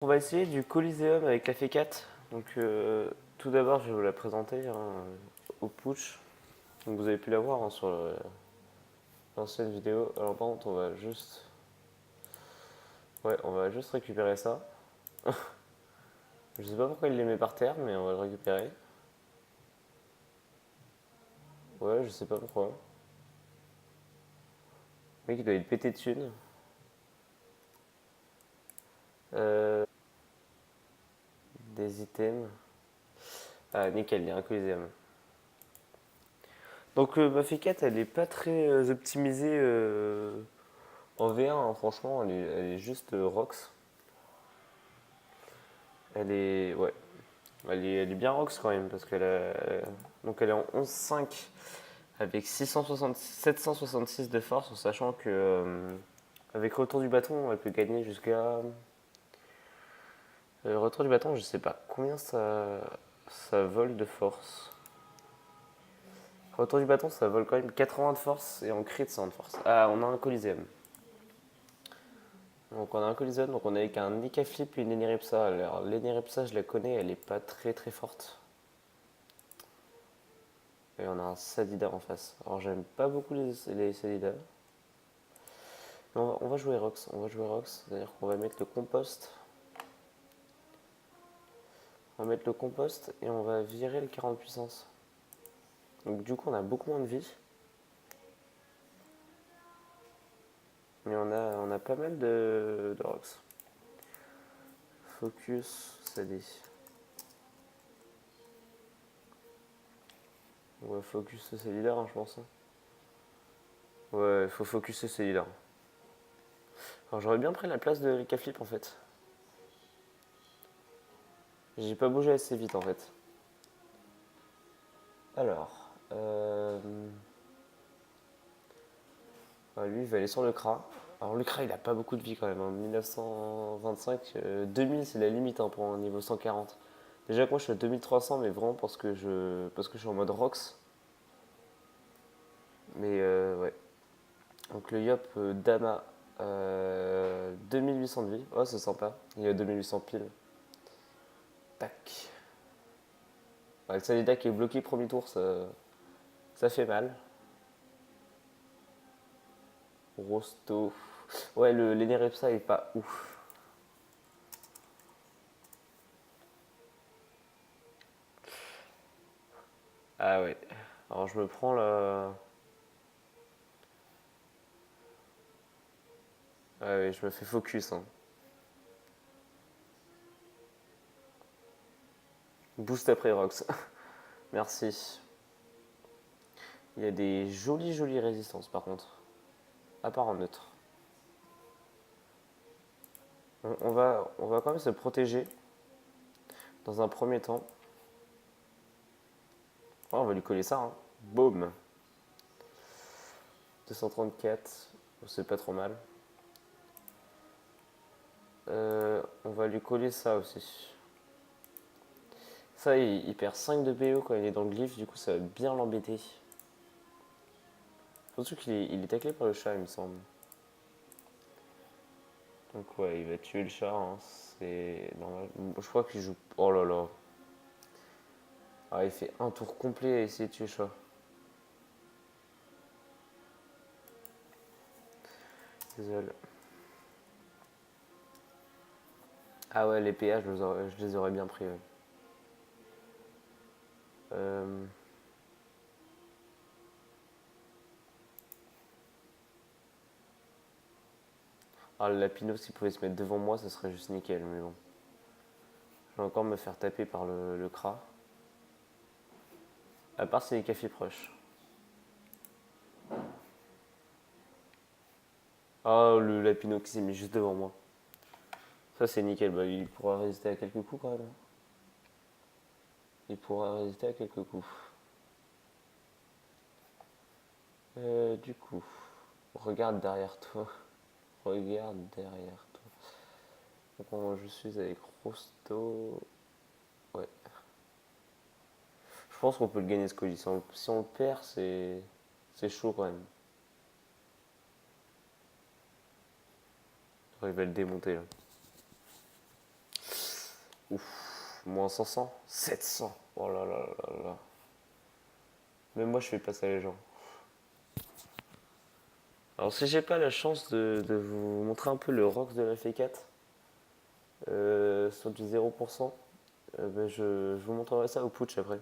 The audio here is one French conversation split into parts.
On va essayer du Coliseum avec la F4. Donc tout d'abord je vais vous la présenter au putsch. Donc vous avez pu la voir sur l'ancienne vidéo. Alors par contre on va juste récupérer ça. Je sais pas pourquoi il les met par terre mais on va le récupérer. Ouais, je sais pas pourquoi. Le mec il doit être pété de thunes. Euh, des items. Ah nickel, il y a un Coliseum. Donc ma F4 elle est pas très optimisée en V1 hein, franchement elle est juste Rox. Ouais, elle est bien Rox quand même parce donc elle est en 11,5 avec 766 de force en sachant que avec retour du bâton elle peut gagner jusqu'à retour du bâton je sais pas combien ça vole de force. Retour du bâton ça vole quand même 80 de force et en crit 100 de force. Ah on a un Coliseum. Donc on a un Coliseum donc on est avec un Nika Flip et une Eneripsa. Alors l'Eneripsa je la connais elle est pas très très forte. Et on a un Sadida en face. Alors j'aime pas beaucoup les Sadida. On va jouer Rox. On va jouer Rox. C'est-à-dire qu'on va mettre le compost. On va mettre le compost et on va virer le 40 puissance. Donc du coup on a beaucoup moins de vie. Mais on a pas mal de Rox. Focus, Sadi. On va focus ce Sadida je pense. Ouais, il faut focus ce Sadida. Alors j'aurais bien pris la place de K-Flip en fait. J'ai pas bougé assez vite en fait. Alors, lui il va aller sur le Kra. Alors le Kra il a pas beaucoup de vie quand même. 1925, 2000 c'est la limite hein, pour un niveau 140. Déjà que moi je suis à 2300 mais vraiment parce que je suis en mode Rox. Mais ouais. Donc le Yop Dama 2800 de vie. Oh c'est sympa. Il a 2800 piles. Tac. Ouais, le Salida qui est bloqué premier tour ça fait mal. Rosto. Ouais l'Enerepsa est pas ouf. Ah ouais. Alors je me prends la. Ah ouais, je me fais focus. Hein. Boost après Rox. Merci. Il y a des jolies résistances par contre. À part en neutre. On va quand même se protéger. Dans un premier temps. Oh, on va lui coller ça. Hein. Boum. 234. C'est pas trop mal. On va lui coller ça aussi. Ça, il perd 5 de BO quand il est dans le glyphe. Du coup, ça va bien l'embêter. Surtout qu'il est taclé par le chat, il me semble. Donc ouais, il va tuer le chat, hein. C'est normal. Je crois qu'il joue. Oh là là. Ah, il fait un tour complet à essayer de tuer le chat. Désolé. Ah ouais, les PA, je les aurais bien pris. Ouais. Euh... Ah, le Lapino, s'il pouvait se mettre devant moi, ça serait juste nickel, mais bon. Je vais encore me faire taper par le Kra. À part c'est les cafés proches. Ah, le Lapino qui s'est mis juste devant moi. Ça, c'est nickel. Bah, il pourra résister à quelques coups quand même. Il pourra résister à quelques coups. Du coup, regarde derrière toi. Regarde derrière toi. Donc, je suis avec Rosto. Ouais. Je pense qu'on peut le gagner ce colis. Si on le perd, c'est chaud quand même. Il va le démonter là. Ouf, moins 500, 700. Oh là là là là. Même moi, je fais passer les gens. Alors, si j'ai pas la chance de vous montrer un peu le rocks de la F4 sur du 0%, ben je vous montrerai ça au putsch après.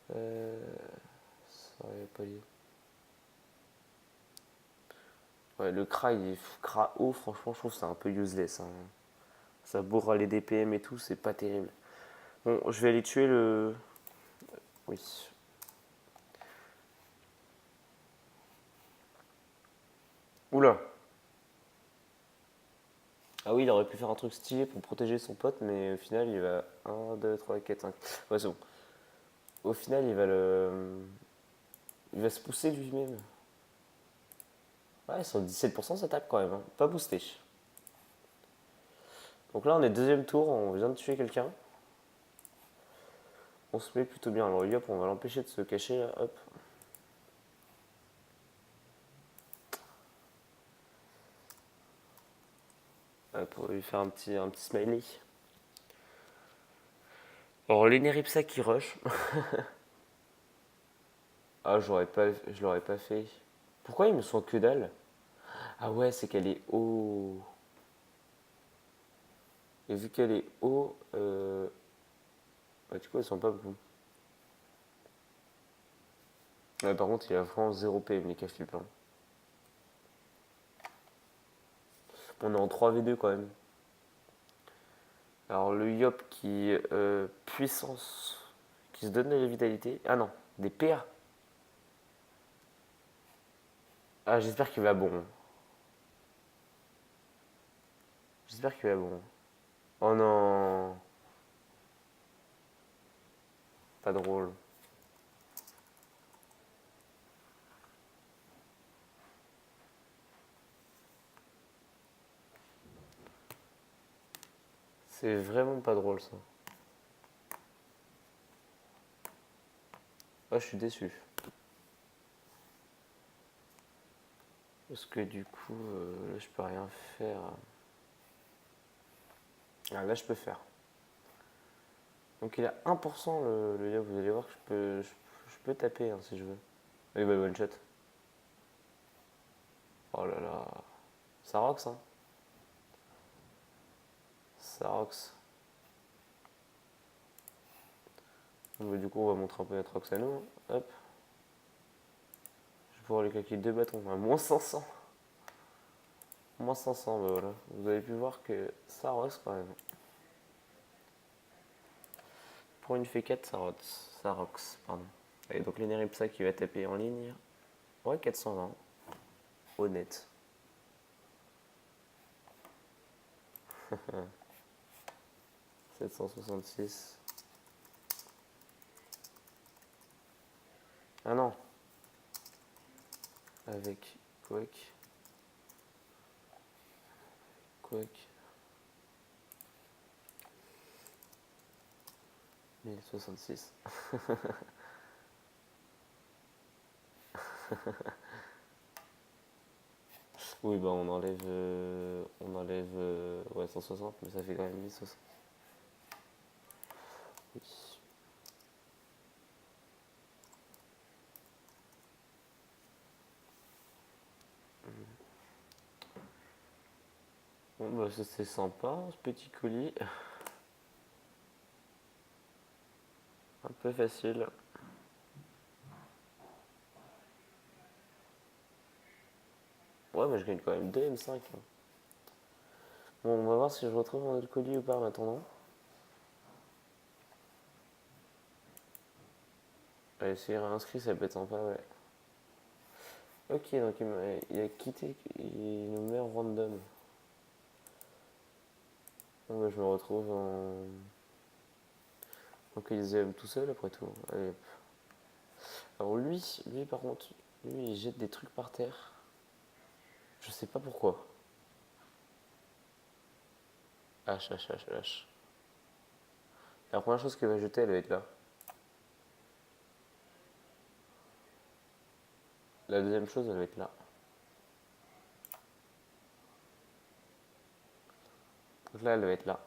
Ça aurait pas lieu. Ouais, le Kra, Kra haut, franchement, je trouve que c'est un peu useless, hein. Ça bourra les DPM et tout, c'est pas terrible. Bon, je vais aller tuer le. Oui. Oula. Ah oui, il aurait pu faire un truc stylé pour protéger son pote, mais au final, il va 1, 2, 3, 4, 5. Ouais, c'est bon. Au final, il va le. Il va se pousser lui-même. Ouais, sur 17%, ça tape quand même, hein. Pas boosté. Donc là, on est deuxième tour, on vient de tuer quelqu'un. On se met plutôt bien. Alors lui, hop, on va l'empêcher de se cacher là, hop. Hop, on va lui faire un petit smiley. Alors l'Eneripsa qui rush. Ah, je l'aurais pas fait. Pourquoi ils me sont que dalle? Ah ouais, c'est qu'elle est haut. Et vu qu'elle est haut, bah, du coup, elles sont pas beaucoup. Ouais, par contre, il a vraiment 0 PM, les cafés pleins. On est en 3v2 quand même. Alors le Yop qui puissance, qui se donne de la vitalité. Ah non, des PA. Ah, j'espère qu'il va bon. J'espère qu'il va bon. Oh non, pas drôle. C'est vraiment pas drôle ça. Ah, je suis déçu. Parce que du coup, là je peux rien faire. Ah, là je peux faire. Donc il a 1% le Yop, vous allez voir que je peux taper hein, si je veux. Ah, il va one shot. Oh là là. Ça rocks hein. Ça rocks. Donc, bah, du coup on va montrer un peu notre rocks à nous, hein. Hop. Je vais pouvoir lui claquer deux bâtons. À moins 500. Moins 500, bah voilà. Vous avez pu voir que ça rocks quand même. Pour une F4, ça rocks. Ça rocks, pardon. Et donc l'Eneripsa qui va taper en ligne. Ouais, 420. Honnête. 766. Ah non. Avec Quake. Quake. 1066. Oui, bah on enlève ouais, 160, mais ça fait quand même 1060. Oui. Bon, bah c'est sympa, ce petit colis. Un peu facile. Ouais, mais je gagne quand même 2 M5, hein. Bon, on va voir si je retrouve un autre colis ou pas en attendant. Allez, s'il est réinscrit, ça peut être sympa, ouais. Ok, donc il a quitté, il nous met en random. Bon, bah, je me retrouve en Coliseum tout seul après tout. Allez, hop. Alors lui par contre, lui il jette des trucs par terre. Je sais pas pourquoi. H, H, H, H. La première chose qu'il va jeter, elle va être là. La deuxième chose, elle va être là. Donc là, elle doit être là.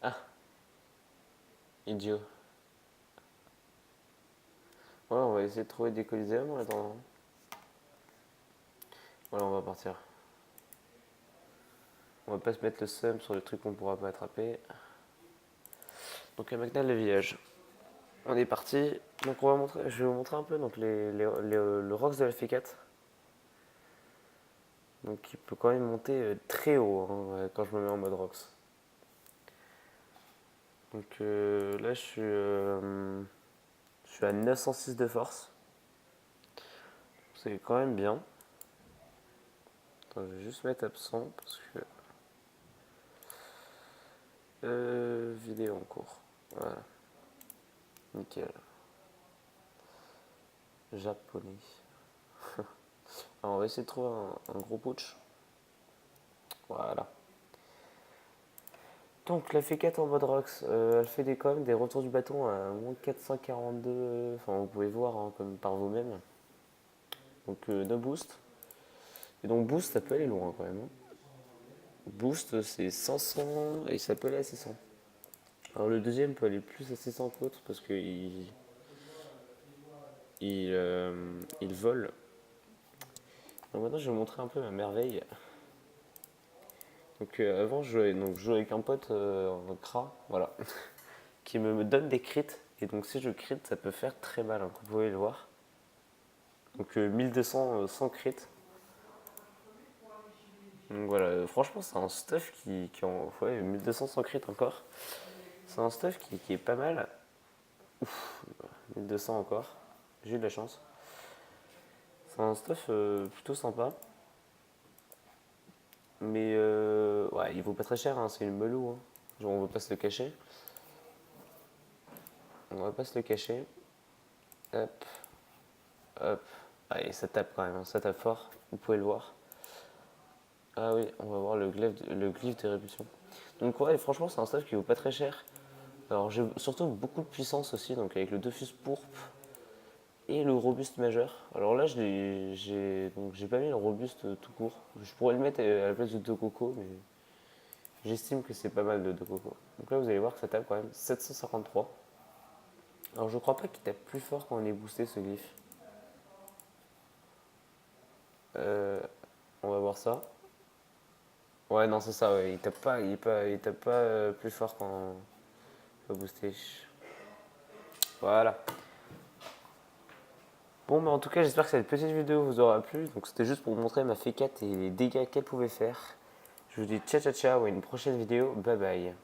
Ah, idiot. Ouais, on va essayer de trouver des coliséums en attendant. Voilà, on va partir. On va pas se mettre le seum sur le truc qu'on pourra pas attraper. Donc à McNall le village. On est parti. Donc je vais vous montrer un peu donc le Rox de la F4. Donc il peut quand même monter très haut hein, quand je me mets en mode Rox. Donc là je suis à 906 de force. C'est quand même bien. Attends, je vais juste mettre absent parce que vidéo en cours. Voilà. Nickel. Japonais. Alors on va essayer de trouver un gros putsch. Voilà. Donc la F4 en mode Rox, elle fait quand même des retours du bâton à moins 442. Enfin vous pouvez voir hein, comme par vous-même. Donc no boost. Et donc boost ça peut aller loin quand même. Hein. Boost c'est 500 et ça peut aller à 600. Alors le deuxième peut aller plus à 600 que l'autre parce qu'il il vole. Donc maintenant je vais vous montrer un peu ma merveille. Donc avant je jouais avec un pote en CRA, voilà, qui me donne des crits. Et donc si je crit ça peut faire très mal, hein, vous pouvez le voir. Donc 1200 sans crit. Donc voilà, franchement c'est un stuff qui en... Ouais, 1200 sans crit encore. C'est un stuff qui est pas mal. Ouf, 1200 encore. J'ai eu de la chance. C'est un stuff plutôt sympa. Mais ouais, il vaut pas très cher, hein, c'est une melou. Hein. Genre on va pas se le cacher. On va pas se le cacher. Hop, hop. Allez, ça tape quand même, hein, ça tape fort. Vous pouvez le voir. Ah oui, on va voir le glyphe de répulsion. Donc ouais, franchement c'est un stuff qui vaut pas très cher. Alors j'ai surtout beaucoup de puissance aussi, donc avec le Dofus pourpre et le robuste majeur. Alors là j'ai pas mis le robuste tout court. Je pourrais le mettre à la place de Coco, mais j'estime que c'est pas mal de Coco. Donc là vous allez voir que ça tape quand même 753. Alors je crois pas qu'il tape plus fort quand on est boosté ce glyphe. On va voir ça. Ouais non c'est ça, ouais. Il tape pas plus fort quand on va booster. Voilà. Bon, bah en tout cas, j'espère que cette petite vidéo vous aura plu. Donc, c'était juste pour vous montrer ma F4 et les dégâts qu'elle pouvait faire. Je vous dis ciao ciao ciao et une prochaine vidéo. Bye bye.